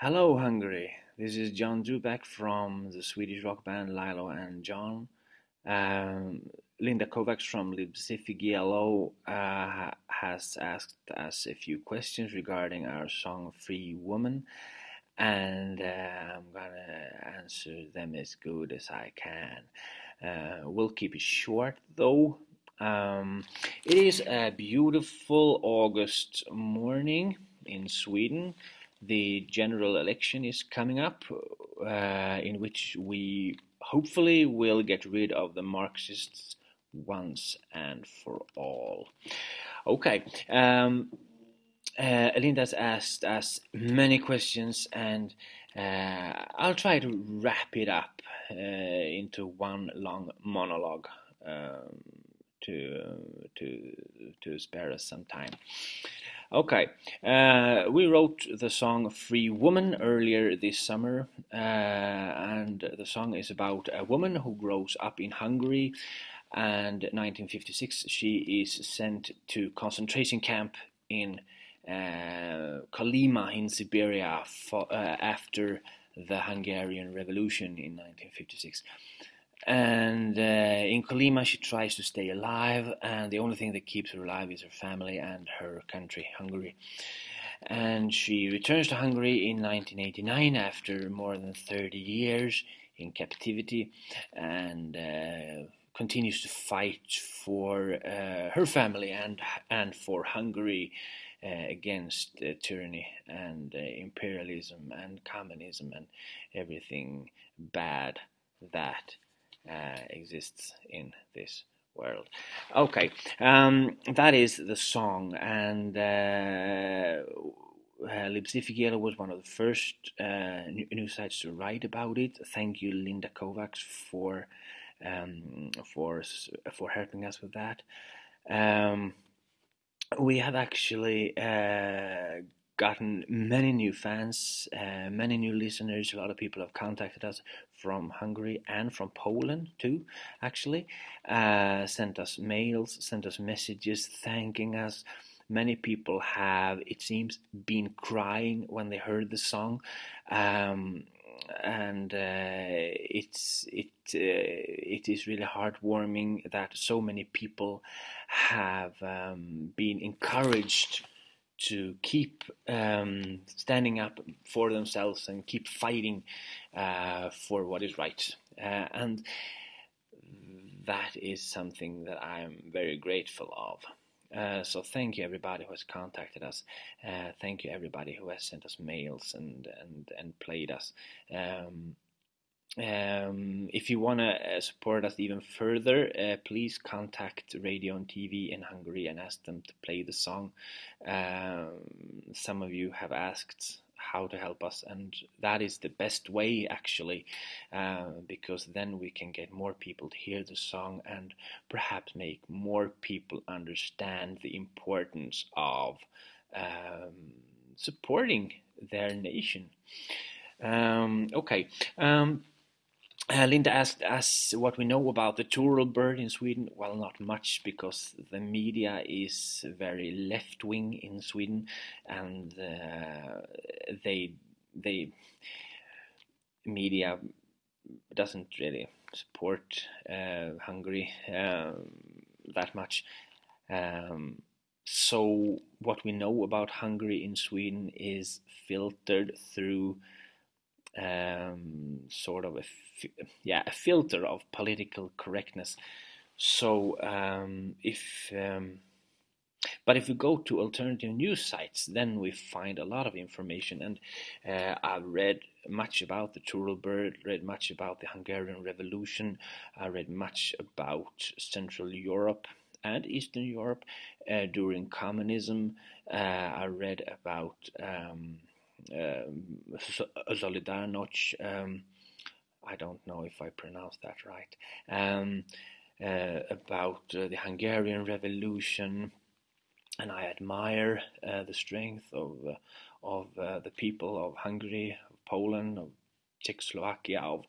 Hello, Hungary. This is John Dubek from the Swedish rock band Lilou&John. Um, Linda Kovacs from Lipsifigelo has asked us a few questions regarding our song Free Woman, and I'm gonna answer them as good as I can. We'll keep it short though. It is a beautiful August morning in Sweden. The general election is coming up, in which we hopefully will get rid of the Marxists once and for all. Okay, Linda's asked us many questions, and I'll try to wrap it up into one long monologue to spare us some time. Okay, we wrote the song Free Woman earlier this summer, and the song is about a woman who grows up in Hungary, and 1956 she is sent to concentration camp in Kolyma in Siberia after the Hungarian Revolution in 1956. And in Kolyma she tries to stay alive, and the only thing that keeps her alive is her family and her country, Hungary. And she returns to Hungary in 1989 after more than 30 years in captivity, and continues to fight for her family and for Hungary against tyranny and imperialism and communism and everything bad that exists in this world. Okay, that is the song, and Lipsifigelo was one of the first news sites to write about it. Thank you, Linda Kovacs, for helping us with that. We have actually gotten many new fans, many new listeners. A lot of people have contacted us from Hungary and from Poland too, actually. Sent us mails, sent us messages thanking us. Many people have, it seems, been crying when they heard the song. And it is really heartwarming that so many people have been encouraged to keep standing up for themselves and keep fighting for what is right. And that is something that I'm very grateful of. So thank you everybody who has contacted us. Thank you everybody who has sent us mails and played us. If you want to support us even further, please contact Radio and TV in Hungary and ask them to play the song. Some of you have asked how to help us, and that is the best way actually, because then we can get more people to hear the song and perhaps make more people understand the importance of supporting their nation. Okay. Linda asked us what we know about the turtle bird in Sweden. Well, not much, because the media is very left-wing in Sweden, and they media doesn't really support Hungary that much. So what we know about Hungary in Sweden is filtered through sort of a filter of political correctness. So but if we go to alternative news sites, then we find a lot of information, and I've read much about the turtle bird, read much about the Hungarian Revolution, I read much about Central Europe and Eastern Europe during communism. I read about Solidarność, I don't know if I pronounced that right, about the Hungarian Revolution, and I admire the strength of the people of Hungary, of Poland, of Czechoslovakia, all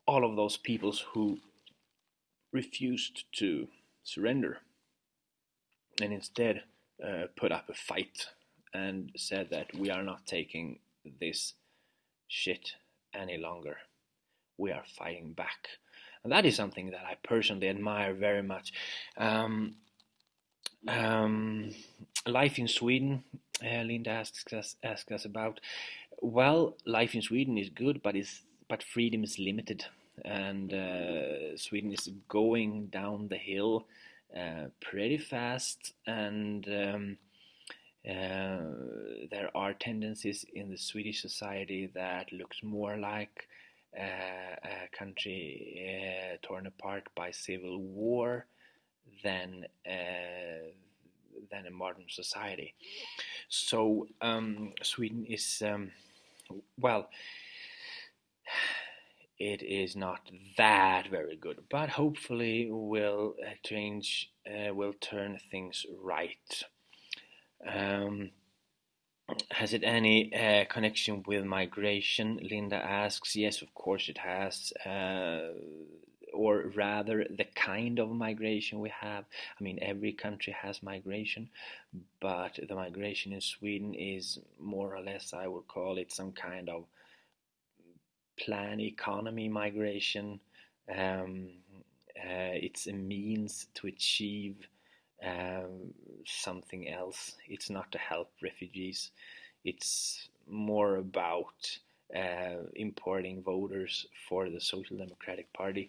of those peoples who refused to surrender and instead put up a fight and said that we are not taking this shit any longer. We are fighting back. And that is something that I personally admire very much. Life in Sweden, Linda asks us about. Well, life in Sweden is good, but freedom is limited, and Sweden is going down the hill pretty fast, and there are tendencies in the Swedish society that looks more like a country torn apart by civil war than a modern society. So Sweden is well, it is not that very good, but hopefully will change, will turn things right. Has it any connection with migration? Linda asks. Yes, of course it has. Or rather, the kind of migration we have. I mean, every country has migration, but the migration in Sweden is more or less, I would call it, some kind of plan economy migration. It's a means to achieve something else. It's not to help refugees. It's more about importing voters for the Social Democratic Party,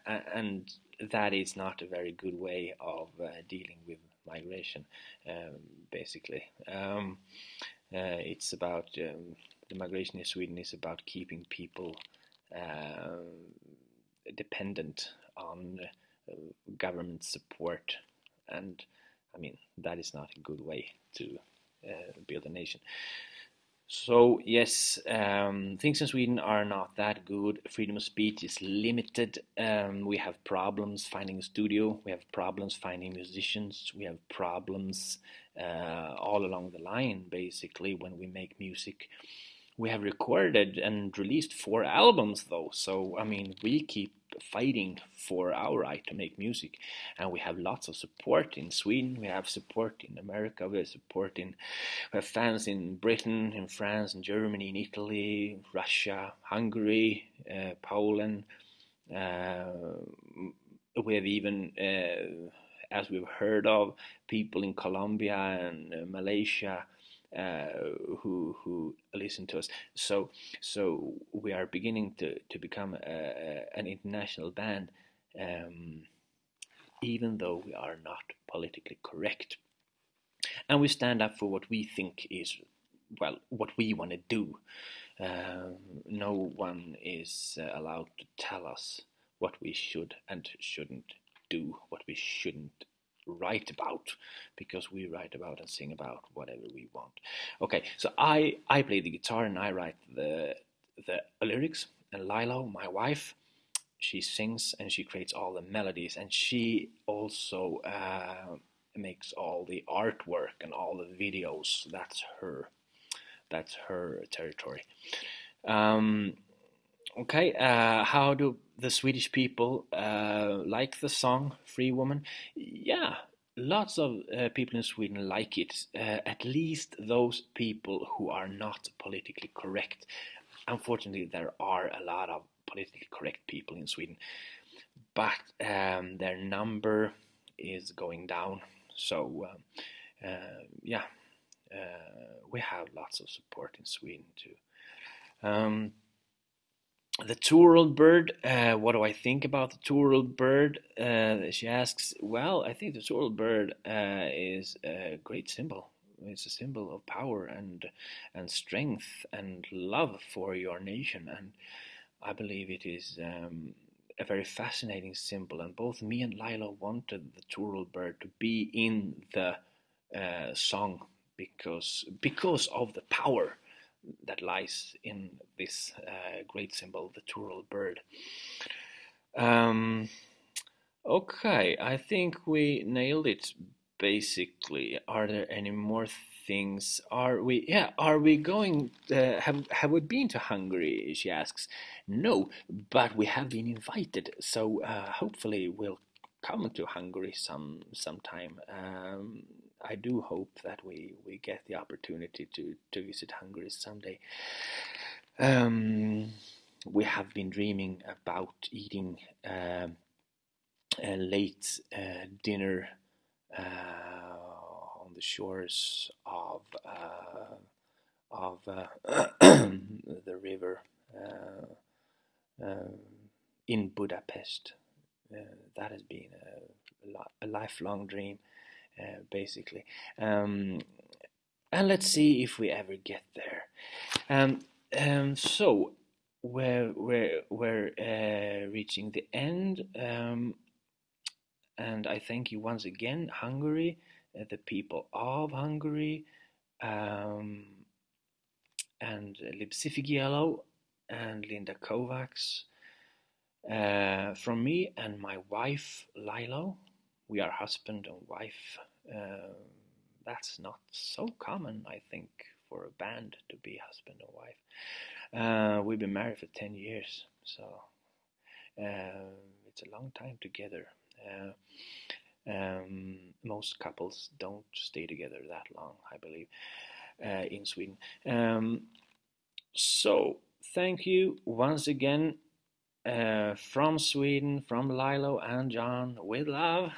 and that is not a very good way of dealing with migration, basically. It's about the migration in Sweden is about keeping people dependent on government support, and I mean, that is not a good way to build a nation. So yes, things in Sweden are not that good. Freedom of speech is limited. We have problems finding a studio. We have problems finding musicians. We have problems all along the line, basically, when we make music. We have recorded and released 4 albums, though. So, I mean, we keep fighting for our right to make music. And we have lots of support in Sweden. We have support in America. We have fans in Britain, in France, in Germany, in Italy, Russia, Hungary, Poland. We have even, as we've heard of, people in Colombia and Malaysia who listen to us. So we are beginning to become an international band, even though we are not politically correct. And we stand up for what we think is, well, what we want to do. No one is allowed to tell us what we should and shouldn't do, what we shouldn't write about, because we write about and sing about whatever we want. Okay, so I play the guitar and I write the lyrics, and Lilou, my wife, she sings and she creates all the melodies, and she also makes all the artwork and all the videos. That's her territory. Okay, how do the Swedish people like the song Free Woman? Yeah, lots of people in Sweden like it, at least those people who are not politically correct. Unfortunately, there are a lot of politically correct people in Sweden, but their number is going down. So, yeah, we have lots of support in Sweden too. The Tooral bird, what do I think about the Tooral bird? She asks. Well, I think the Tooral bird is a great symbol. It's a symbol of power and strength and love for your nation, and I believe it is a very fascinating symbol. And both me and Lilou wanted the Tooral bird to be in the song because of the power that lies in this great symbol, the Tooral bird. Okay, I think we nailed it, basically. Are there any more things? Are we going, have we been to Hungary, she asks. No, but we have been invited, so hopefully we'll come to Hungary sometime. I do hope that we get the opportunity to visit Hungary someday. We have been dreaming about eating a late dinner on the shores of the river in Budapest. That has been a lifelong dream, basically. And let's see if we ever get there. So we're reaching the end, and I thank you once again, Hungary, the people of Hungary, and Lipsifigiello and Linda Kovacs. From me and my wife, Lilou. We are husband and wife. That's not so common, I think, for a band to be husband and wife. We've been married for 10 years, so it's a long time together. Most couples don't stay together that long, I believe, in Sweden. So, thank you once again from Sweden, from Lilou and John, with love.